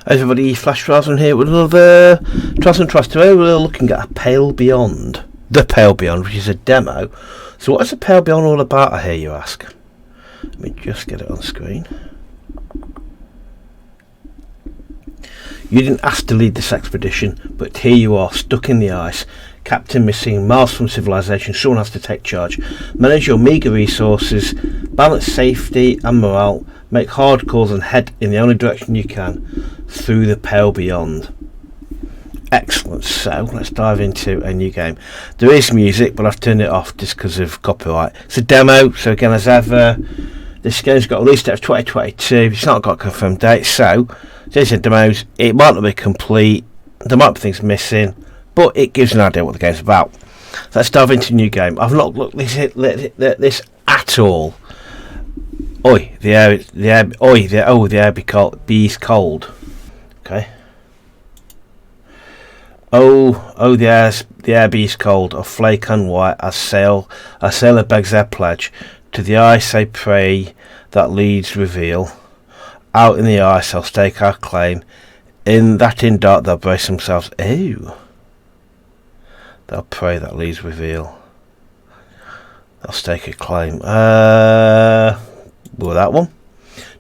Everybody, Flash Rosin here with another Trust and Trust. Today we're looking at a Pale Beyond. The Pale Beyond, which is a demo. So what is the Pale Beyond all about, I hear you ask? Let me just get it on screen. You didn't ask to lead this expedition, but here you are, stuck in the ice. Captain missing, miles from civilization, someone has to take charge. Manage your meagre resources, balance safety and morale, make hard calls and head in the only direction you can, through the Pale Beyond. Excellent, so let's dive into a new game. There is music, but I've turned it off just because of copyright. It's a demo, so again as ever, this game's got a release date of 2022, it's not got a confirmed date, so these are demos, it might not be complete, there might be things missing, but it gives an idea what the game's about. So let's dive into a new game. I've not looked at this at all. The air bees cold. Okay. The air bees cold, of flake and white, a sailor begs their pledge. To the ice they pray, that leads reveal. Out in the ice they'll stake our claim. In dark they'll brace themselves. They'll pray, that leads reveal. They'll stake a claim. That one.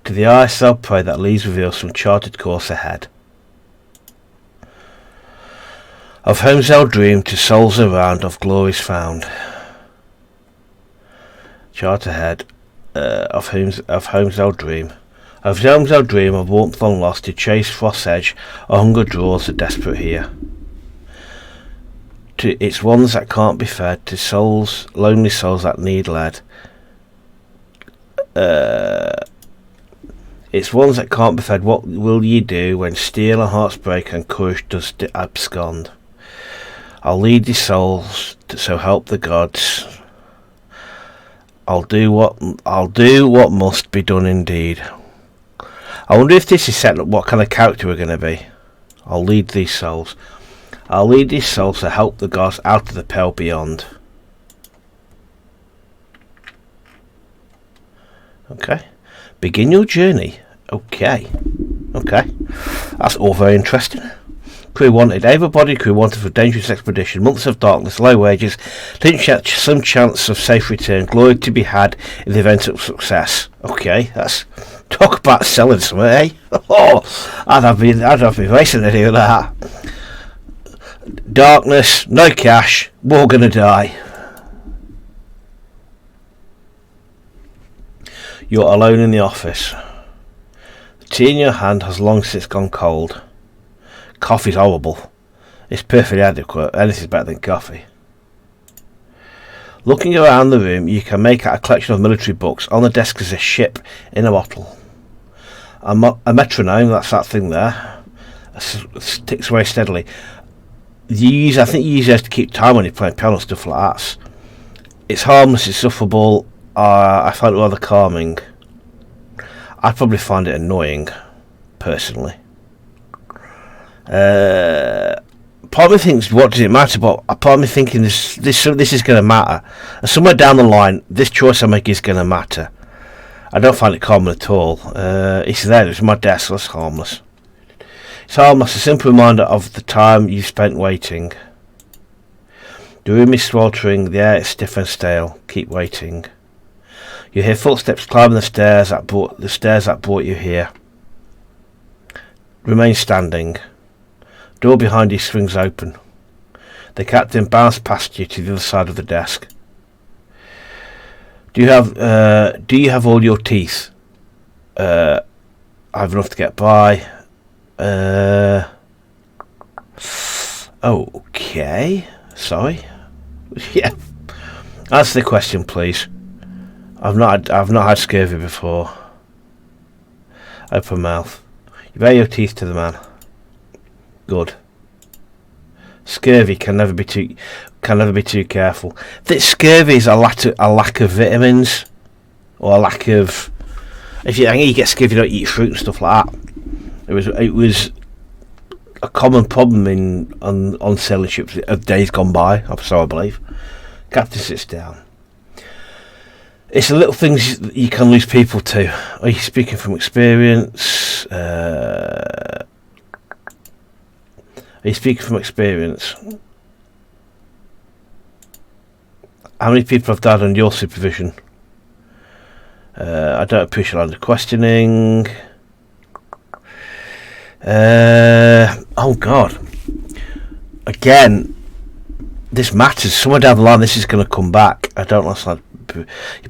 To the ice they'll pray, that leads reveal some charted course ahead. Of homes they'll dream, to souls around, of glories found. Chart ahead. Of homes they'll dream. Of homes they'll dream, of warmth long lost, to chase frost's edge, a hunger draws the desperate here. To it's ones that can't be fed, to souls, lonely souls that need led. It's ones that can't be fed, what will ye do when steel and hearts break and courage does abscond? I'll lead these souls, so help the gods. I'll do what must be done indeed. I wonder if this is set up what kind of character we're going to be. I'll lead these souls. I'll lead these souls to help the gods out of the Pale Beyond. Okay. Begin your journey. Okay. That's all very interesting. Crew wanted. Everybody crew wanted for a dangerous expedition. Months of darkness, low wages, some chance of safe return. Glory to be had in the event of success. Okay, that's talk about selling something, eh? I'd have been racing to do that. Darkness, no cash, we're all gonna die. You're alone in the office. The tea in your hand has long since gone cold. Coffee's horrible. It's perfectly adequate. Anything's better than coffee. Looking around the room, you can make out a collection of military books. On the desk is a ship in a bottle. A metronome, that's that thing there. Ticks away steadily. I think you use those to keep time when you're playing piano, stuff like that. It's harmless, it's sufferable. I find it rather calming. I'd probably find it annoying, personally. Part of me thinks, what does it matter? But part of me thinking this is going to matter. And somewhere down the line, this choice I make is going to matter. I don't find it common at all. It's there. It's my desk. So it's harmless. It's harmless. A simple reminder of the time you spent waiting. The room is sweltering. The air is stiff and stale. Keep waiting. You hear footsteps climbing the stairs that brought you here. Remain standing. Door behind you swings open. The captain bounds past you to the other side of the desk. Do you have all your teeth? I have enough to get by. Okay. Sorry. Yeah. Answer the question, please. I've not had scurvy before. Open mouth. You bare your teeth to the man. Good. Scurvy can never be too careful. That scurvy is a lack of vitamins, or a lack of. I think you get scurvy, you don't eat fruit and stuff like that. It was a common problem on sailing ships of days gone by. So I believe. Captain sits down. It's the little things that you can lose people to. Are you speaking from experience? Are you speaking from experience? How many people have died under your supervision? I don't appreciate under questioning. Oh God. Again, this matters. Somewhere down the line this is going to come back. I don't know.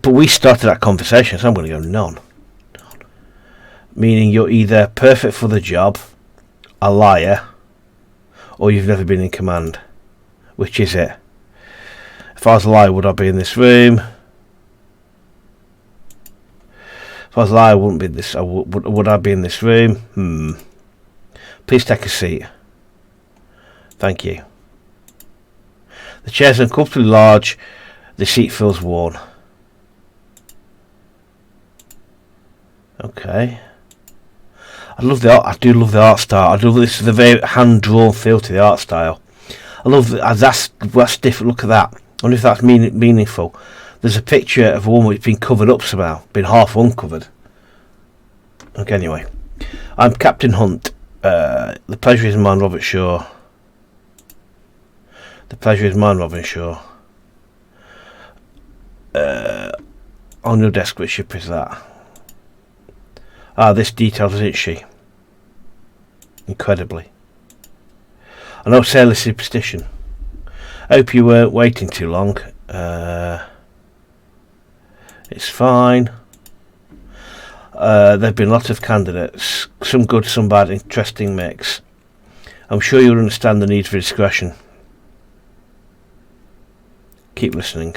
But we started that conversation, so I'm going to go none. Meaning you're either perfect for the job, a liar, or you've never been in command. Which is it? If I was a liar, would I be in this room? If I was a liar, I wouldn't be in this. Would I be in this room? Please take a seat. Thank you. The chair's uncomfortably large. The seat feels worn. Okay. I love the art. I do love the art style. I love this. The very hand-drawn feel to the art style. I love that's different. Look at that. I wonder if that's meaningful. There's a picture of a woman who's been covered up somehow, been half uncovered. Okay, anyway. I'm Captain Hunt. The pleasure is mine, Robert Shaw. The pleasure is mine, Robin Shaw. On your desk, which ship is that? Ah, this detailed, isn't she? Incredibly. I know sailor superstition. Hope you weren't waiting too long. It's fine. There've been lots of candidates. Some good, some bad, interesting mix. I'm sure you'll understand the need for discretion. Keep listening.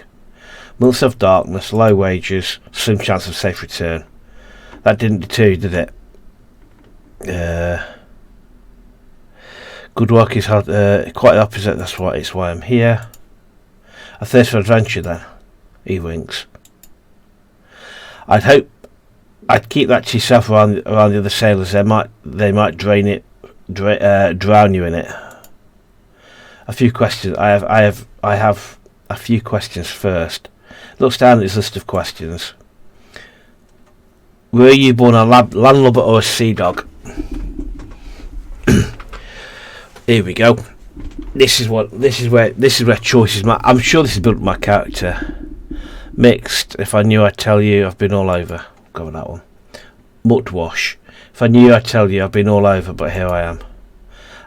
Months of darkness, low wages, slim chance of safe return. That didn't deter you, did it? Good work is hard. Quite the opposite. That's why it's why I'm here. A thirst for adventure, then. He winks. I'd keep that to yourself around the other sailors. They might drown you in it. A few questions. I have a few questions first. Looks down at his list of questions. Were you born a landlubber or a sea dog? Here we go. This is where choices matter. I'm sure this has built my character. Mixed. If I knew, I'd tell you. I've been all over. Go with that one. Muttwash. If I knew, I'd tell you. I've been all over, but here I am.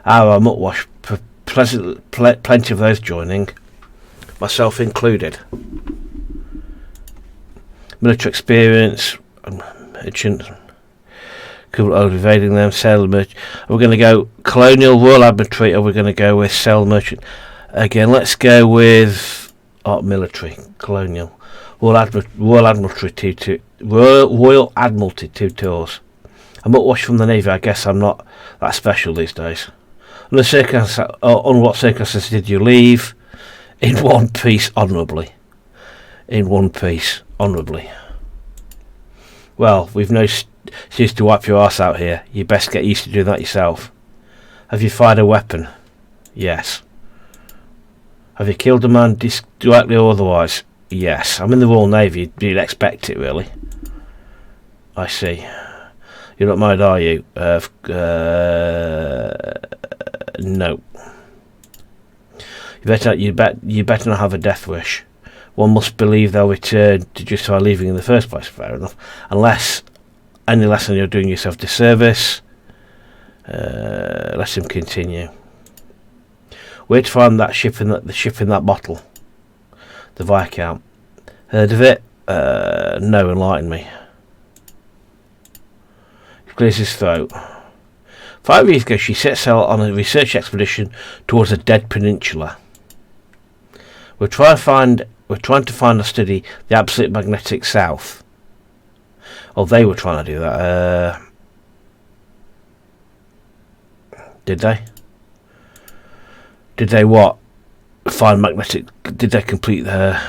Our muttwash. Plenty of those joining, myself included. Military experience. Merchant. Equivalent of evading them. Sailor merchant. We're going to go colonial, royal admiralty, or we're going to go with sailor merchant. Again, let's go with military, colonial. Royal Admiralty, Royal Admiralty, 2 tours. I'm not washed from the Navy. I guess I'm not that special these days. On what circumstances did you leave? In one piece, honourably. In one piece, honourably. Well, we've no excuse to wipe your arse out here. You best get used to doing that yourself. Have you fired a weapon? Yes. Have you killed a man directly or otherwise? Yes. I'm in the Royal Navy. You'd expect it, really. I see. You're not married, are you? No. You better not have a death wish. One must believe they'll return to justify leaving in the first place. Fair enough. Unless you're doing yourself disservice. Let him continue. Where to find that ship in that bottle? The Viscount. Heard of it? No, enlighten me. He clears his throat. 5 years ago, she set sail on a research expedition towards a dead peninsula. We're trying to find or study the absolute magnetic south. Oh, they were trying to do that. Did they? Did they what? Find magnetic? Did they complete their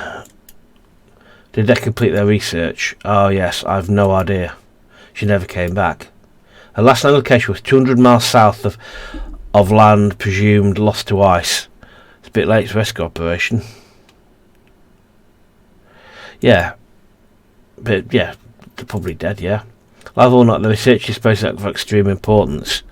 research? Oh yes, I've no idea. She never came back. Her last known location was 200 miles south of land presumed lost to ice. It's a bit late for rescue operation. Yeah. But yeah, they're probably dead, yeah. Live or not, the research is supposed to have extreme importance.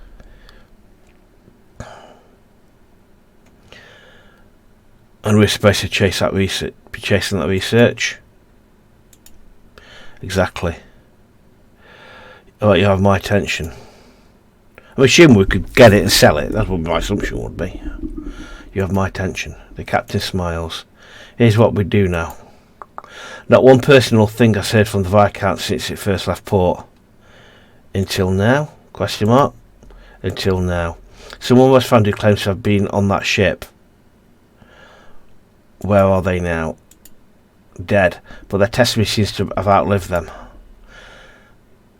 And we're supposed to chase that research, be chasing that research. Exactly. Oh, you have my attention. I'm assuming we could get it and sell it. That's what my assumption would be. You have my attention. The captain smiles. Here's what we do now. Not one personal thing has heard from the Viscount since it first left port. Until now? Question mark. Until now. Someone was found who claims to have been on that ship. Where are they now? Dead. But their testimony seems to have outlived them.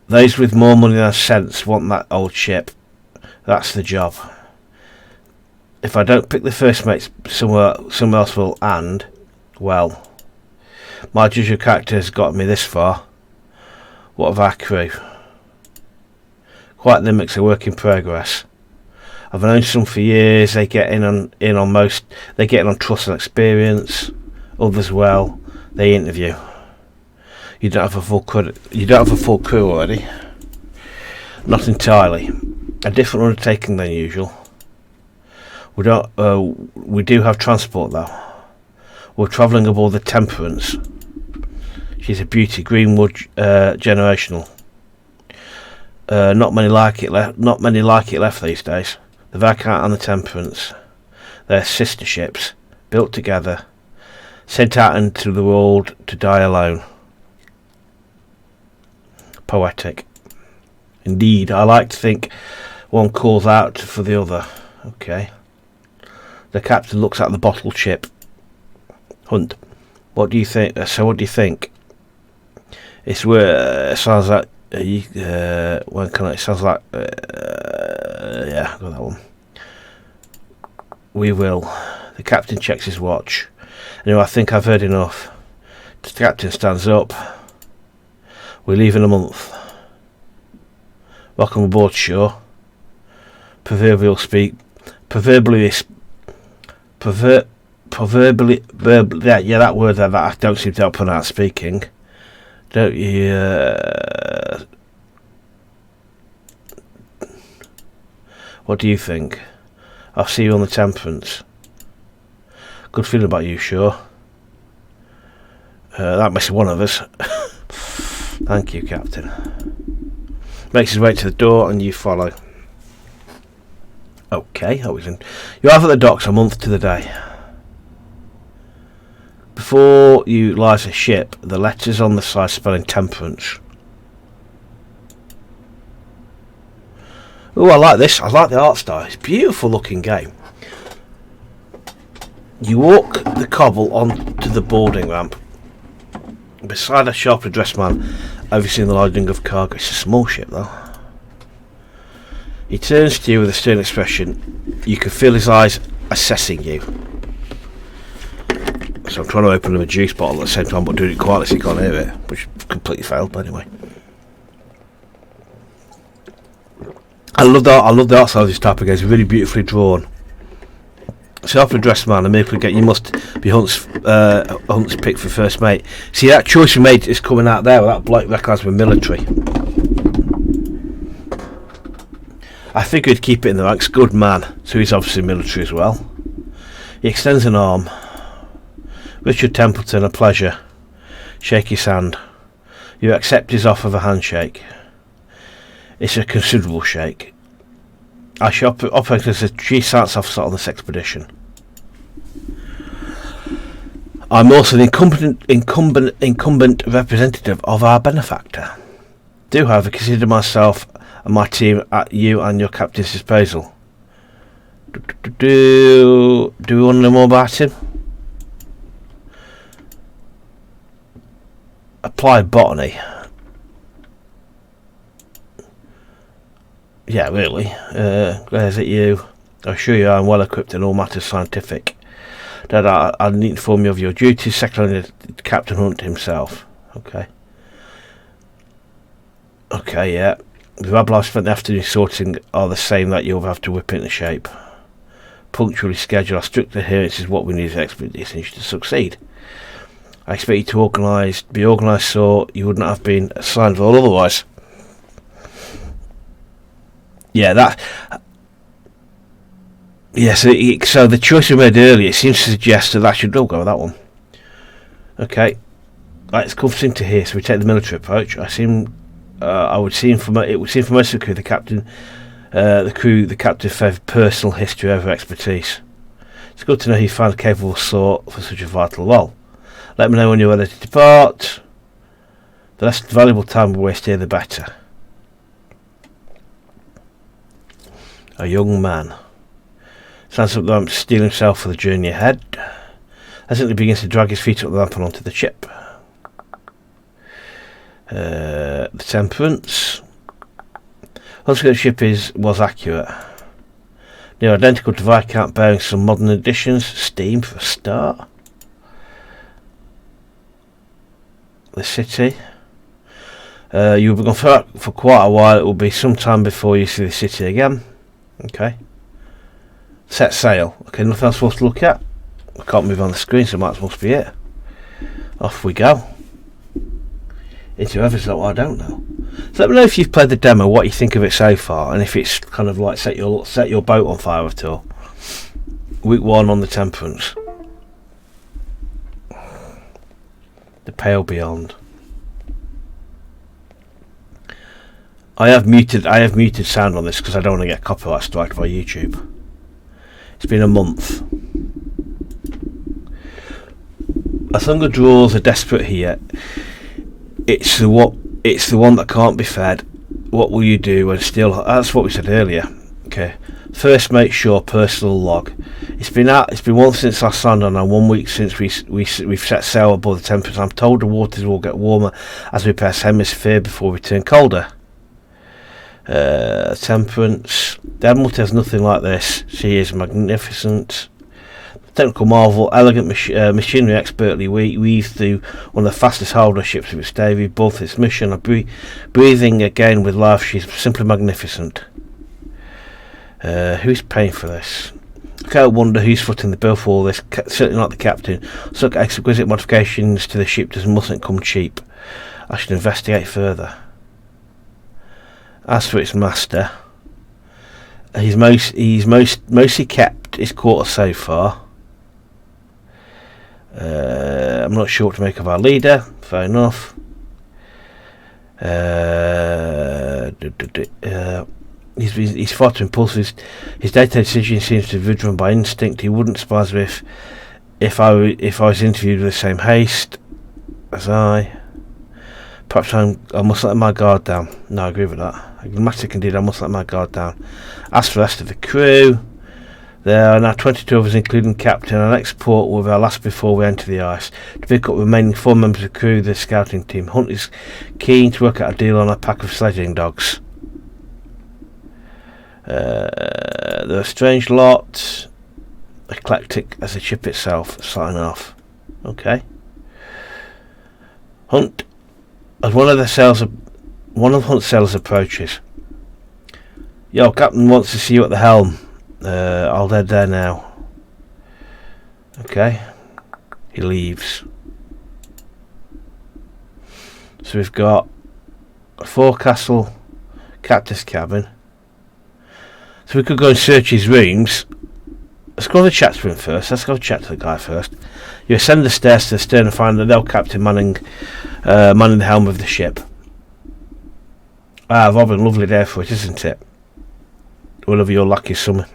Those with more money than sense want that old ship. That's the job. If I don't pick the first mate, someone else will, and, well, my judge of character has got me this far. What of our crew? Quite the mix, a work in progress. I've known some for years. They get in on most. They get in on trust and experience. Others, well, they interview. You don't have a full crew. You don't have a full crew already. Not entirely. A different undertaking than usual. We don't. We do have transport though. We're travelling aboard the Temperance. She's a beauty, Greenwood generational. Not many like it left. Not many like it left these days. The Viscount and the Temperance. They're sister ships, built together, sent out into the world to die alone. Poetic. Indeed, I like to think one calls out for the other. Okay. The captain looks at the bottled ship. Hunt. What do you think? So what do you think? It's where it sounds like. When can I? It sounds like. Yeah, I got that one. We will. The captain checks his watch. Anyway, I think I've heard enough. The captain stands up. We leave in a month. Welcome aboard, sure. Proverbially, yeah, that word there that I don't seem to open out speaking. Don't you? What do you think? I'll see you on the Temperance. Good feeling about you, sure. That makes one of us. Thank you, Captain. Makes his way to the door and you follow. Okay, that was in. You arrive at the docks a month to the day. Before you lies a ship, the letters on the side spelling Temperance. Oh, I like this. I like the art style. It's a beautiful looking game. You walk the cobble onto the boarding ramp. Beside a sharply dressed man overseeing the loading of cargo. It's a small ship though. He turns to you with a stern expression. You can feel his eyes assessing you. So I'm trying to open him a juice bottle at the same time but doing it quietly so you can't hear it, which completely failed, but anyway. I love the art style of this type of game. It's really beautifully drawn. Sharply dressed man, and maybe get you must be Hunt's pick for first mate. See, that choice you made is coming out there with that bloke recognised with military. I figured he'd keep it in the ranks. Good man. So he's obviously military as well. He extends an arm. Richard Templeton, a pleasure. Shake his hand. You accept his offer of a handshake. It's a considerable shake. I shall operate as a chief science officer on this expedition. I'm also the incumbent representative of our benefactor. Do, however, consider myself and my team at you and your captain's disposal. Do we want to know more about him? Applied botany. Yeah, really. Where's it you? I assure you I'm well equipped in all matters scientific. Dad, I need to inform you of your duties, second only to Captain Hunt himself. Okay. Okay, yeah. The rabble I've spent the afternoon sorting are the same that you'll have to whip into shape. Punctually schedule, our strict adherence is what we need as expedition to succeed. I expect you to be organised so you would not have been assigned for all otherwise. Yeah, Yeah, so the choice we made earlier seems to suggest that I should go with that one. Okay, right, it's comforting to hear. So we take the military approach. It would seem from most of the crew, the captain favoured personal history over expertise. It's good to know he found a capable sort for such a vital role. Let me know when you're ready to depart. The less valuable time we waste here, the better. A young man stands up the ramp to steel himself for the journey ahead. As he begins to drag his feet up the ramp and onto the ship. The Temperance. Once the ship was accurate. Near identical to Viscount, bearing some modern additions. Steam for a start. The city. You'll be gone for quite a while. It will be some time before you see the city again. Okay. Set sail. Okay, nothing else for us to look at. I can't move on the screen, so that must be it. Off we go. Into heaven's not what I don't know. So let me know if you've played the demo, what you think of it so far, and if it's kind of like set your boat on fire at all. Week 1 on the Temperance. The Pale Beyond. I have muted sound on this because I don't want to get copyright striked by YouTube. It's been a month. As hunger draws are desperate here. It's the one that can't be fed. What will you do when still? That's what we said earlier. Okay. First, make sure personal log. It's been 1 since last Sunday and 1 week since we've set sail above the Temperance. I'm told the waters will get warmer as we pass hemisphere before we turn colder. Temperance. The Admiralty has nothing like this. She is magnificent. Technical marvel, elegant machinery expertly weaved through one of the fastest hardware ships of its day. Both its mission are breathing again with life. She's simply magnificent. Who's paying for this? I can't wonder who's footing the bill for all this. Certainly not the captain. Such exquisite modifications to the ship mustn't come cheap. I should investigate further. As for its master, he's mostly kept his quarters so far. I'm not sure what to make of our leader. Fair enough. He's far too impulsive. His day-to-day decision seems to be driven by instinct. He wouldn't surprise me if I was interviewed with the same haste as I. Perhaps I must let my guard down. No, I agree with that. Dramatic indeed, I must let my guard down. As for the rest of the crew, there are now 22 of us, including captain. Our next port will be our last before we enter the ice. To pick up the remaining 4 members of the crew, the scouting team. Hunt is keen to work out a deal on a pack of sledging dogs. They're a strange lot. Eclectic as the ship itself. Sign off. Okay. Hunt. As one of Hunt's sailors approaches. Yo, Captain wants to see you at the helm. I'll head there now. Okay. He leaves. So we've got a forecastle, captain's cabin. So we could go and search his rooms. Let's go to chat to him first. Let's go chat to the guy first. You ascend the stairs to the stern and find the old captain manning the helm of the ship. Ah, Robin, lovely day for it, isn't it? Whatever your lucky summer.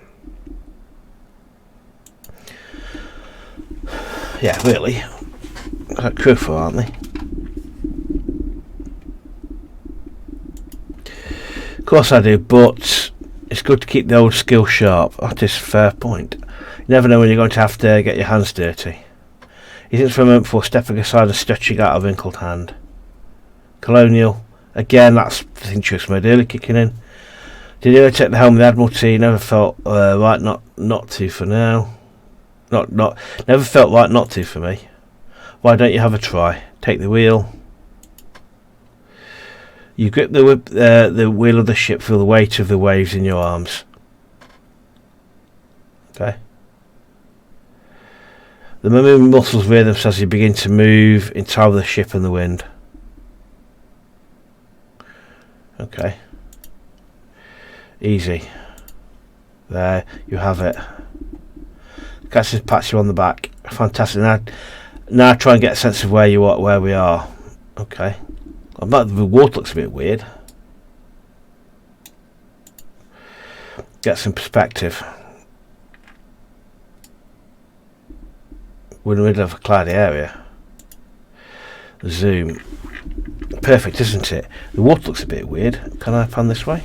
Yeah, really. Quite truthful, aren't they? Of course I do, but it's good to keep the old skill sharp. That is a fair point. You never know when you're going to have to get your hands dirty. He thinks for a moment before stepping aside and stretching out a wrinkled hand. Colonial. Again, that's the thing Chuck's made early kicking in. Did you ever take the helm of the Admiralty? Never felt right not to for now. Never felt right not to for me. Why don't you have a try? Take the wheel. You grip the wheel of the ship, feel the weight of the waves in your arms. Okay. The moving muscles rear themselves as you begin to move in time with the ship and the wind. Okay. Easy. There, you have it. Catch just pats you on the back. Fantastic. Now try and get a sense of where we are. Okay. The water looks a bit weird. Get some perspective. We're in the middle of a cloudy area. Zoom. Perfect, isn't it? The water looks a bit weird. Can I pan this way?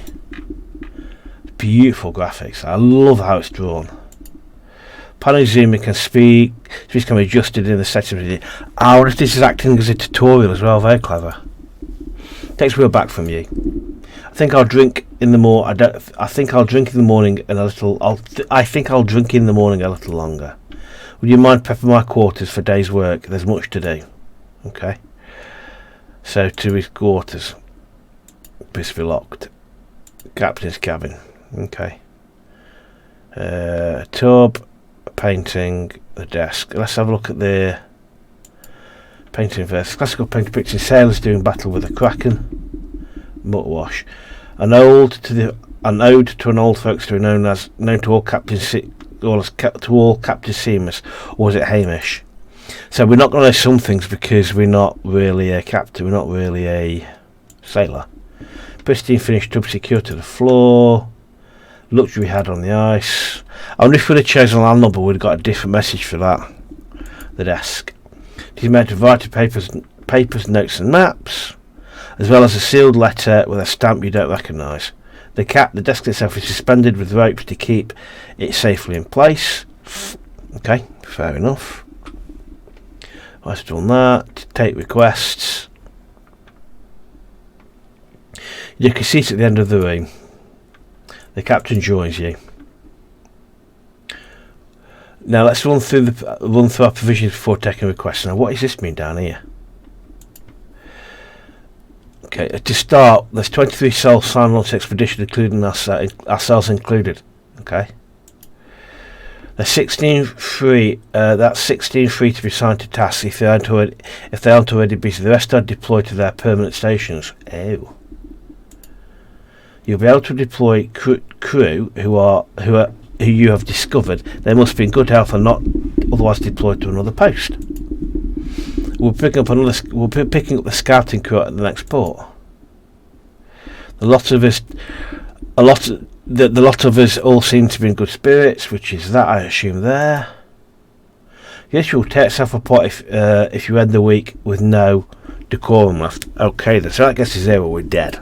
Beautiful graphics. I love how it's drawn. Panning zooming can speed can be adjusted in the settings. I wonder if this is acting as a tutorial as well. Very clever. Takes real back from you. I think I'll drink in the I think I'll drink in the morning and a little. I think I'll drink in the morning a little longer. Would you mind prepping my quarters for day's work? There's much to do. Okay. So to his quarters. Must be locked. Captain's cabin. Okay. Tub, painting, the desk. Let's have a look at the painting first. Classical painting picture sailors doing battle with a kraken. Mutt wash. An ode to an old folk story known to all captains seamers, or was it Hamish? So we're not going to know some things because we're not really a captain. We're not really a sailor. Pristine finished tub secured to the floor. Luxury had on the ice. I wonder if we'd have chosen a land number, we'd have got a different message for that. The desk. It is made of variety of papers, notes and maps, as well as a sealed letter with a stamp you don't recognise. The desk itself is suspended with ropes to keep it safely in place. Okay, fair enough. I've done that. Take requests. You can see it at the end of the room. The captain joins you. Now let's run through our provisions before taking requests. Now, what does this mean down here? Okay, to start, there's 23 souls signed on this expedition, including ourselves included. Okay. There's 16 free. That's 16 free to be assigned to tasks if they aren't already busy. The rest are deployed to their permanent stations. Oh. You'll be able to deploy crew who you have discovered. They must be in good health and not otherwise deployed to another post. We're picking up the scouting crew at the next port. The lot of us all seem to be in good spirits, which is that, I assume there. Yes, you'll tear itself apart if you end the week with no decorum left. Okay, then, so that gets us there, we're dead.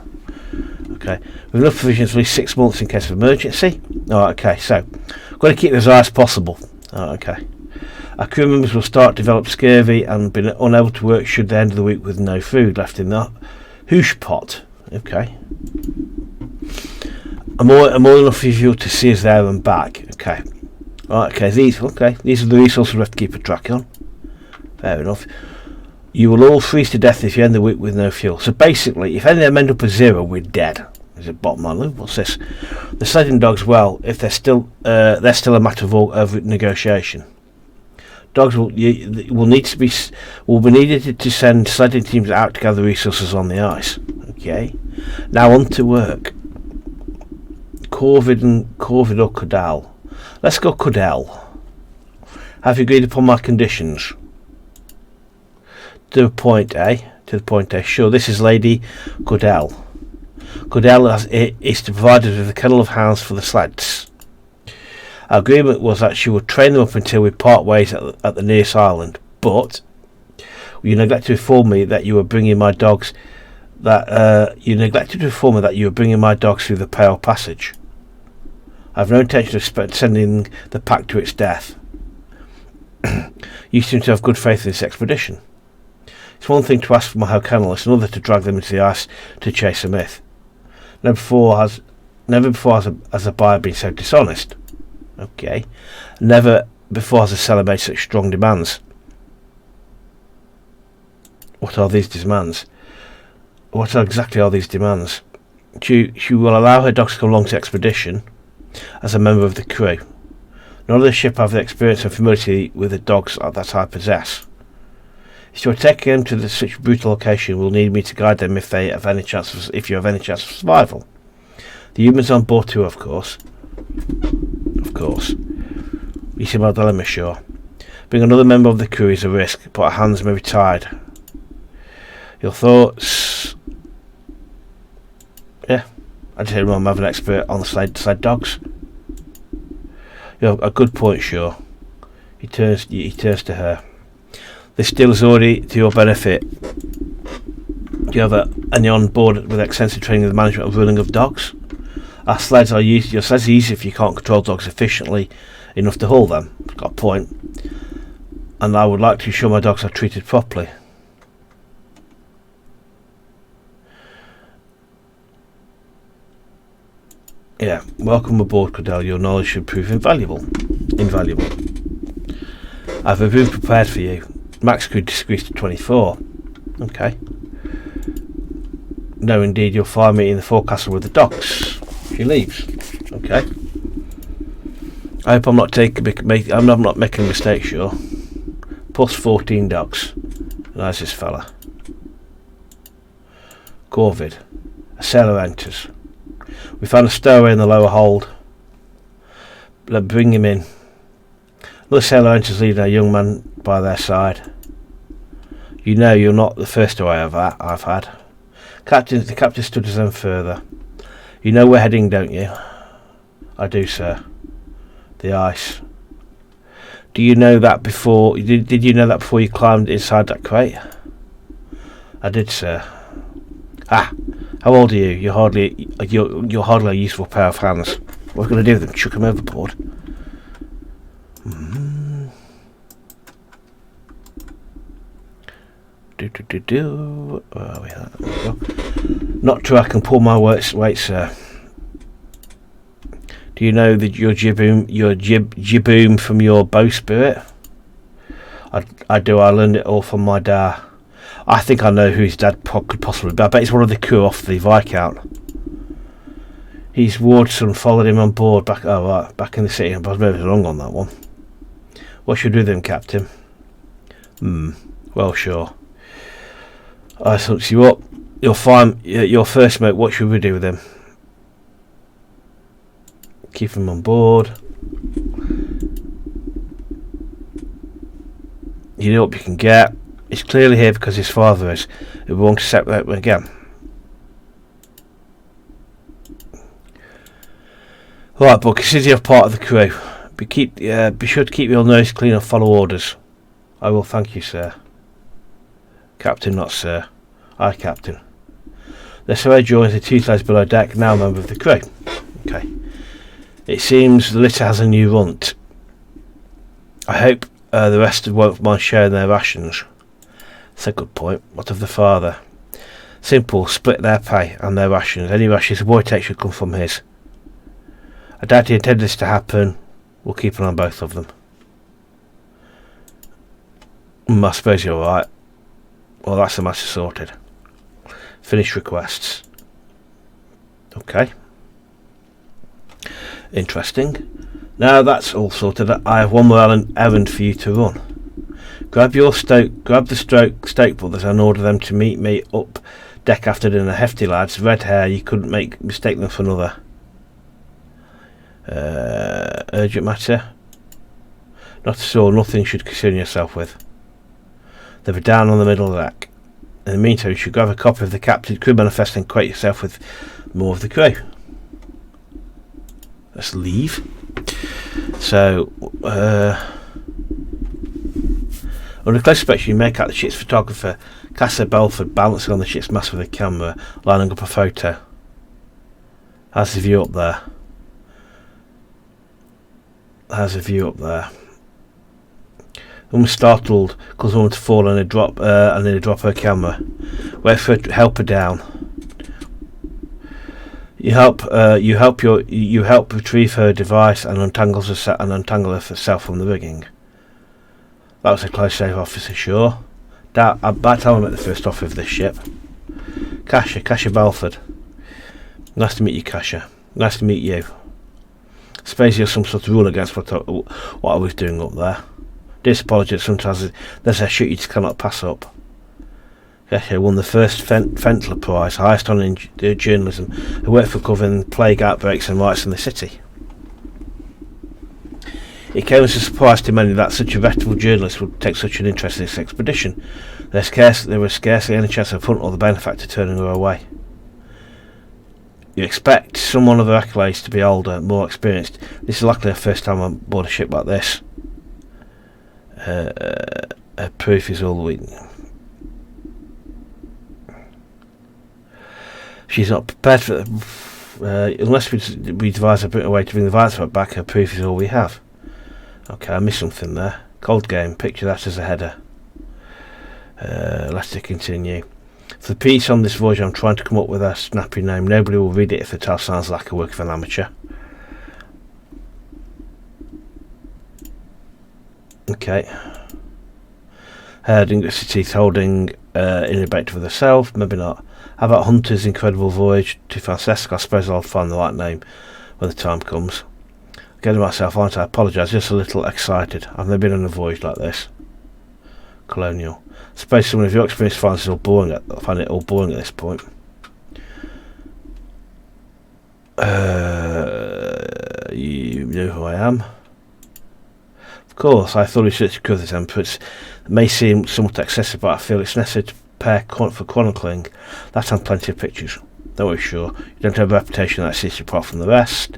Okay, we've enough provisions for at least 6 months in case of emergency. Alright, okay, so we've got to keep it as high as possible. Alright, okay. Our crew members will start to develop scurvy and be unable to work should they end of the week with no food left in the hoosh pot. Okay. I'm more enough of you to see us there and back. Okay. Alright, okay, these are the resources we have to keep a track on. Fair enough. You will all freeze to death if you end the week with no fuel. So basically, if any of them end up with 0, we're dead. Is it bottom line? What's this? The sledding dogs, well, if they're still a matter of negotiation. Dogs will be needed to send sledding teams out to gather resources on the ice. Okay. Now on to work. Corvid or Cudell. Let's go Cudell. Have you agreed upon my conditions? To the point, eh? Sure, this is Lady Cudell. Cudell is to provide us with a kennel of hounds for the sleds. Our agreement was that she would train them up until we part ways at the nearest island, but you neglected to inform me that you were bringing my dogs. You neglected to inform me that you were bringing my dogs through the Pale Passage. I have no intention of sending the pack to its death. You seem to have good faith in this expedition. It's one thing to ask for my kennel, it's another to drag them into the ice to chase a myth. Never before has a buyer been so dishonest. Okay. Never before has a seller made such strong demands. What are these demands? What exactly are these demands? She will allow her dogs to come along to the expedition as a member of the crew. None of the ship have the experience and familiarity with the dogs that I possess. If you are taking them to such a brutal location, you will need me to guide them if you have any chance of survival. The humans on board too, of course. course. You see my dilemma, sure. Being another member of the crew is a risk, but our hands may be tied. Your thoughts? Yeah, I just I'm an expert on the sled dogs. You have a good point, sure. He turns to her. This deal is already to your benefit. Do you have any on board with extensive training in the management of running of dogs? Our sleds are used. Your sleds are easy if you can't control dogs efficiently enough to haul them. Got a point. And I would like to ensure my dogs are treated properly. Yeah, welcome aboard, Cordell. Your knowledge should prove invaluable. I've a room prepared for you. Max could decrease to 24. Okay. No, indeed, you'll find me in the forecastle with the docks. She leaves. Okay. I hope I'm not making a mistake, sure. Plus 14 docks. Nice this fella. Corvid. A sailor enters. We found a stowaway in the lower hold. Let's bring him in. Another sailor enters, leading a young man by their side. You know you're not the first stowaway I've had. The captain stood us them further. You know we're heading, don't you? I do, sir. The ice. Do you know that before? Did you know that before you climbed inside that crate? I did, sir. Ah, how old are you? You're hardly a useful pair of hands. What are we going to do with them? Chuck them overboard? Where are we? There we go. Not true. I can pull my weight, sir. Do you know that your jibboom from your bowsprit? I do. I learned it all from my dad. I think I know who his dad could possibly be. I bet he's one of the crew off the Viscount. His wardson followed him on board back in the city. I was moving along on that one. What should we do with him, Captain? Well, sure. I thought you up. You'll find your first mate. What should we do with him? Keep him on board. You know what you can get. He's clearly here because his father is. We won't accept that again. Right, but consider you're part of the crew. Be sure to keep your nose clean and follow orders. I will, thank you, sir. Captain, not sir. Aye, Captain. The surveyor joins the two sleds below deck, now a member of the crew. Okay. It seems the litter has a new runt. I hope the rest won't mind sharing their rations. That's a good point. What of the father? Simple, split their pay and their rations. Any rations the boy takes should come from his. I doubt he intended this to happen. We'll keep an eye on both of them. I suppose you're right. Well, that's the matter sorted. Finish requests. Okay. Interesting. Now that's all sorted. I have one more errand for you to run. Grab the Stoke brothers and order them to meet me up deck after dinner. Hefty lads, red hair. You couldn't mistake them for another. Urgent matter? Not at all. Nothing you should concern yourself with. They were down on the middle of the deck. In the meantime, you should grab a copy of the captain's crew manifest and acquaint yourself with more of the crew. Let's leave. So, under close inspection, you make out the ship's photographer, Casa Belford, balancing on the ship's mast with a camera, lining up a photo. How's the view up there? Almost startled, causes a woman to fall and drop her camera. Wait for her to help her down. You help retrieve her device and untangle herself from the rigging. That was a close shave, officer, sure. About time I met the first officer of this ship. Kasha Belford. Nice to meet you, Kasha. Nice to meet you. I suppose you have some sort of rule against what I was doing up there. Disapologies, sometimes there's a shit you just cannot pass up. Kasha won the first Fentler Prize, highest honour in journalism, who worked for covering plague outbreaks and riots in the city. It came as a surprise to many that such a reputable journalist would take such an interest in this expedition. There was scarcely any chance of Hunt or the benefactor turning her away. You expect someone of her accolades to be older, more experienced. This is likely her first time on board a ship like this. Her proof is all we... She's not prepared for... unless we devise a way to bring the violence back, her proof is all we have. Okay, I missed something there. Cold game, picture that as a header. Let's continue. For the piece on this voyage, I'm trying to come up with a snappy name. Nobody will read it if the tale sounds like a work of an amateur. Okay. Herding its teeth, holding in a bait with herself. Maybe not. How about Hunter's incredible voyage to Francesca? I suppose I'll find the right name when the time comes. Getting myself, aren't I? I apologise, just a little excited. I've never been on a voyage like this. Colonial. I suppose someone of your experience finds it all boring at this point. You know who I am? Of course, I thought we should cover this temperance. It may seem somewhat excessive, but I feel it's necessary to prepare for chronicling. That's on plenty of pictures. Don't be sure. You don't have a reputation that sets you apart from the rest.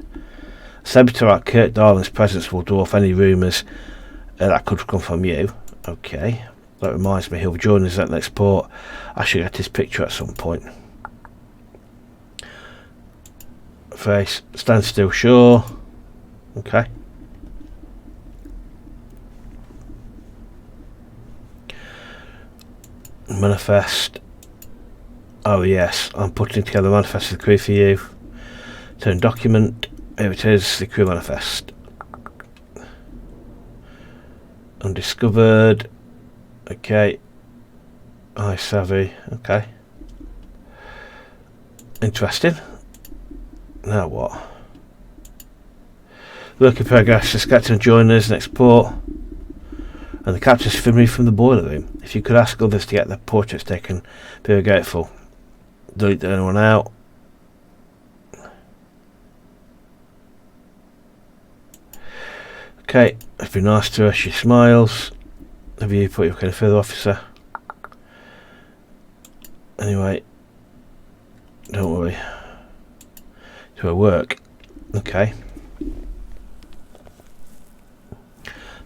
A celebrity like Kurt Darling's presence will dwarf any rumours that could come from you. Okay. That reminds me, he'll be joining us at the next port. I should get his picture at some point. Face. Stand still, sure. Okay. Manifest. Oh yes, I'm putting together a manifest of the crew for you. Turn document. Here it is, the crew manifest. Undiscovered. Okay. I savvy. Okay. Interesting. Now what? Work in progress. The captain join us next port. And the captain's filming from the boiler room. If you could ask others to get their portraits taken, be very grateful. Don't leave anyone out. Okay, let's be nice to her. She smiles. Have you put your kind of further officer? Anyway, don't worry. To her work. Okay.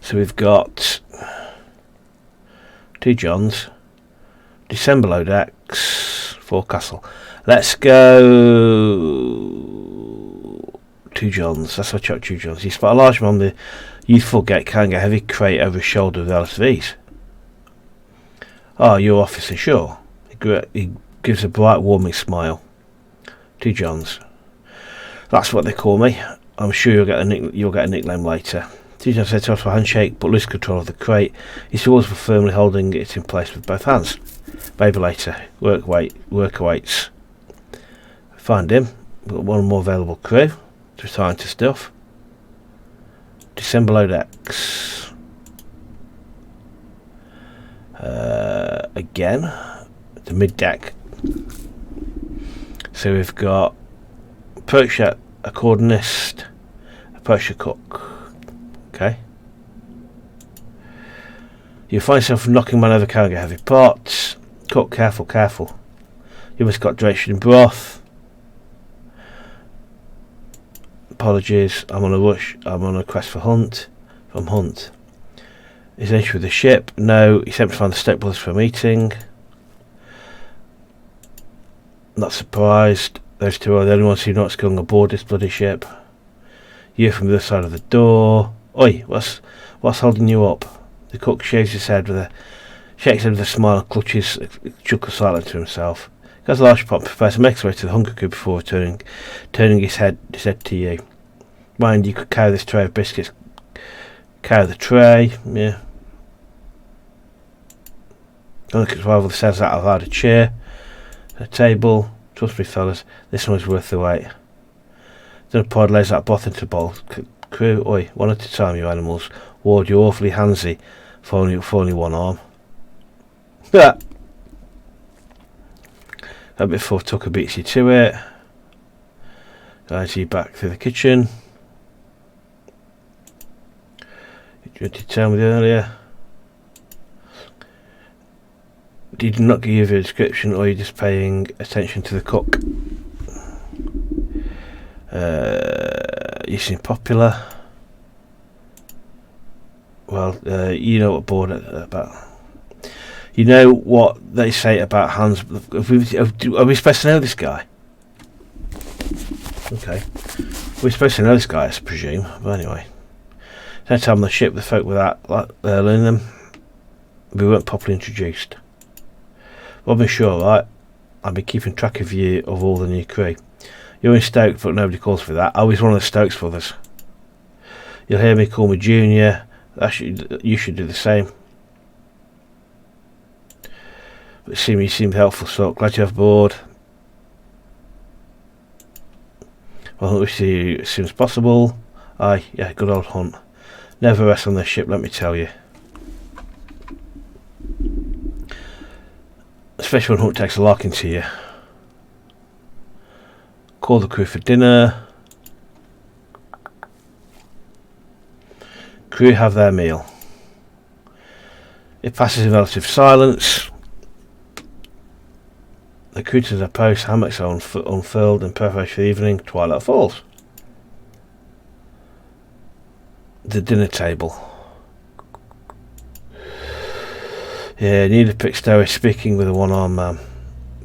So we've got 2 Johns, December low decks, forecastle. Let's go 2 Johns. That's what I chuck 2 Johns. You spot a large man on the youthful gate carrying a heavy crate over his shoulder with relative ease. Oh, your officer, sure. He gives a bright, warming smile. 2 Johns. That's what they call me. I'm sure you'll get a nickname later. 2 Johns set off for a handshake, but lose control of the crate. His tools were firmly holding it in place with both hands. Baby later. Work awaits. Find him. We've got one more available crew to assign to stuff. December low decks. Again, the mid deck. So we've got approach accordionist, approach cook. Okay. You find yourself knocking man over carrying a heavy pot. Cook, careful. You must got drenched in broth. Apologies, I'm on a rush. I'm on a quest for Hunt. From Hunt. Is an issue with the ship? No, he sent me to find the Stoke brothers for a meeting. Not surprised. Those two are the only ones who know what's going aboard this bloody ship. You from the other side of the door. Oi, what's holding you up? The cook shakes his head with a smile and clutches a chuckle silent to himself. He has a large pot, prepares to make his way to the hunger crew before turning his head to you. Mind, you could carry this tray of biscuits. Carry the tray, yeah. Look at rival says that I've had a chair, a table. Trust me, fellas, this one is worth the wait. Then a pod lays that broth into a bowl. Crew, oi, one at a time, you animals. Ward, you're awfully handsy for only one arm. A bit before Tucker beats you to it. Guides you back through the kitchen. Did you tell me earlier? Did not give you a description, or are you just paying attention to the cook? You seem popular. Well, you know what board about. You know what they say about Hans. Are we supposed to know this guy? Okay. We're supposed to know this guy, I presume. But anyway. No time on the ship, the folk without learning them. We weren't properly introduced. Well, I'm sure, right? I'll be keeping track of you, of all the new crew. You're in Stoke, but nobody calls for that. I was one of the Stokes brothers. You'll hear me call me Junior. You should do the same. But you seem helpful, so glad you're aboard. Well, I wish to see you as soon as possible. Aye, yeah, good old Hunt. Never rest on this ship, let me tell you. Especially when Hunt takes a liking to you. Call the crew for dinner. Crew have their meal. It passes in relative silence. The crew to their post, hammocks are unfurled in preparation for the evening. Twilight falls. The dinner table. Yeah, Neither Pickstow is speaking with a one-armed man.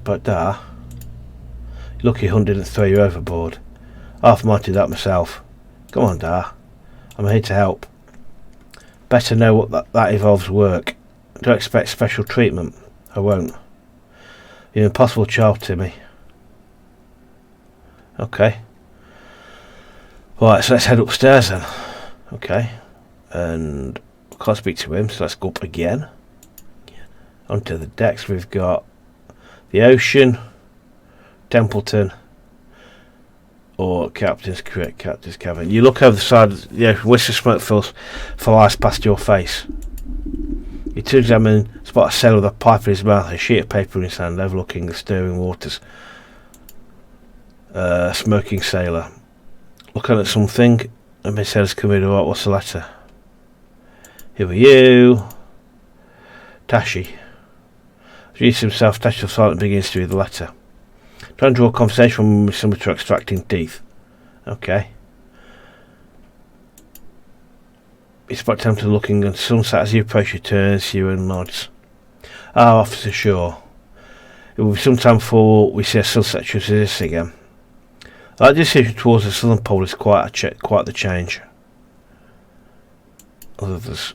But Dar, lucky Hunt didn't throw you overboard. Half-minded that myself. Come on, Dar. I'm here to help. Better know what that involves work. Don't expect special treatment. I won't. You're an impossible child to me. Okay. Right, so let's head upstairs then. Okay. And I can't speak to him, so let's go up again. Onto the decks. We've got the Ocean, Templeton, or Captain's cabin. You look over the side, whisk of smoke flies past your face. You to examine, spot a sailor with a pipe in his mouth, a sheet of paper in his hand, overlooking the stirring waters. Smoking sailor. Looking at something, and Miss sailor's come in. Right, what's the letter? Who are you? Tashi. Reads himself, Tashi silent begins to read the letter. Trying to draw a conversation with somebody to extracting teeth. Okay. You spot Templeton looking at sunset as you approach. He turns to you and nods. Ah, Officer Shaw. It will be some time before we see a sunset such as this again. That decision towards the southern pole is quite the change. Others.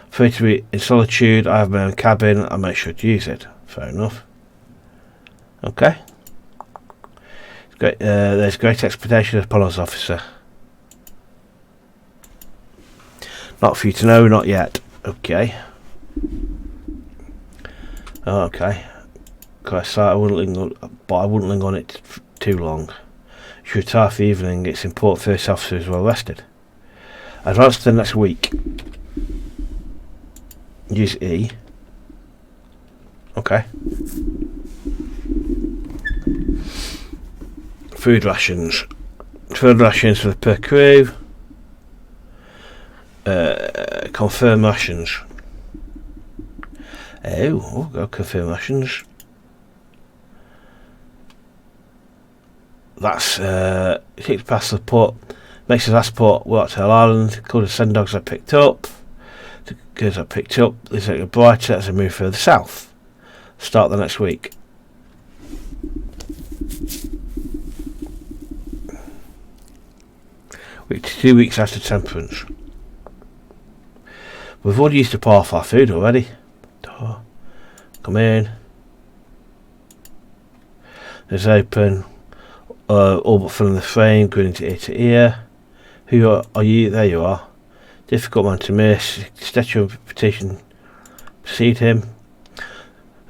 For it to be in solitude, I have my own cabin. I make sure to use it. Fair enough. Okay. There's great expectation upon us, officer. Not for you to know, not yet. Okay. Okay. So I wouldn't linger on it too long. You should retire for the evening. It's important first officer is well rested. Advance to the next week. Use E. Okay. Food rations. Food rations for the per crew. Confirm rations. Oh, we'll go confirm rations. That's takes past the port. Makes his last port. Worked to Island. Called the send dogs I picked up. The goods I picked up. There's a brighter as I move further south. Start the next week. Week to 2 weeks after temperance. We've already used up half our food already. Come in. It's open. All but filling the frame, grinning to ear to ear. Who are you? There you are. Difficult man to miss. Statue of petition. Precede him.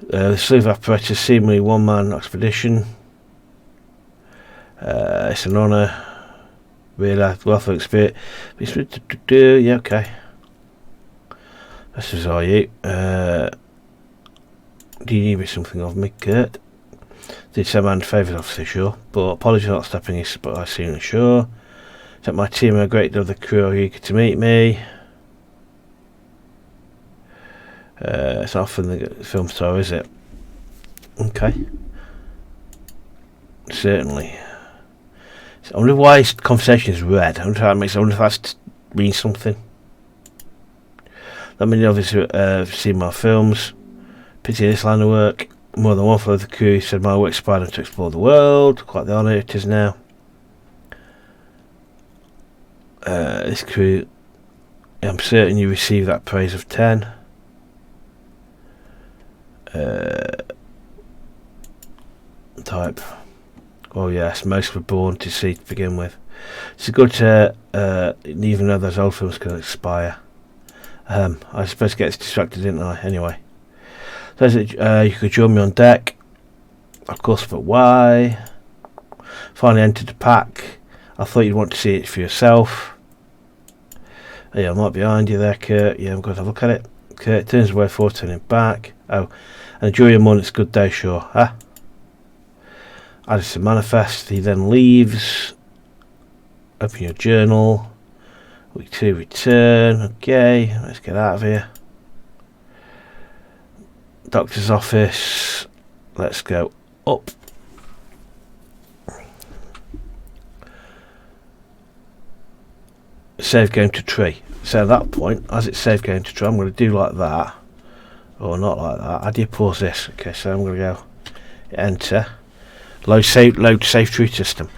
The sleeve apparatus, seemingly one-man expedition. It's an honour. Real wealth of experience. Yeah, okay. This is all you. Do you need something of me, Kurt? Did some man favours, officer, sure. But apologies for not stepping his spot I seen ashore. Sent my team and a great deal of the crew are eager to meet me. It's not from the film star, is it? Okay. Certainly. So I wonder why his conversation is red. I wonder if that's means something. Not many of us have seen my films. Pity this line of work. More than one fellow of the crew said my work inspired them to explore the world. Quite the honour it is now. This crew, I'm certain you receive that praise of 10. Type. Oh yes, most were born to see to begin with. It's good to even though those old films can expire. I was supposed to get distracted, didn't I? Anyway. So you could join me on deck. Of course, but why? Finally entered the pack. I thought you'd want to see it for yourself. Oh, yeah, I'm right behind you there, Kurt. Yeah, I'm going to have a look at it. Kurt turns away forward, turning back. Oh, and enjoy your morning. It's a good day, sure. Huh? Addison manifest. He then leaves. Open your journal. Week 2 return. Okay, let's get out of here. Doctor's office. Let's go up. Save game to tree. So at that point, as it's save game to tree, I'm going to do like that. Or not like that. How do you pause this? Okay, so I'm going to go enter. Load save tree system.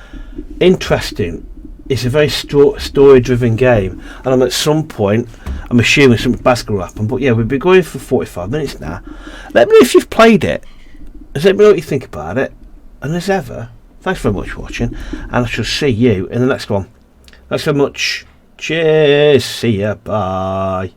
Interesting. It's a very story-driven game, and I'm at some point, I'm assuming something bad's going to happen. But yeah, we've been going for 45 minutes now. Let me know if you've played it. Let me know what you think about it. And as ever, thanks very much for watching, and I shall see you in the next one. Thanks very much. Cheers. See ya. Bye.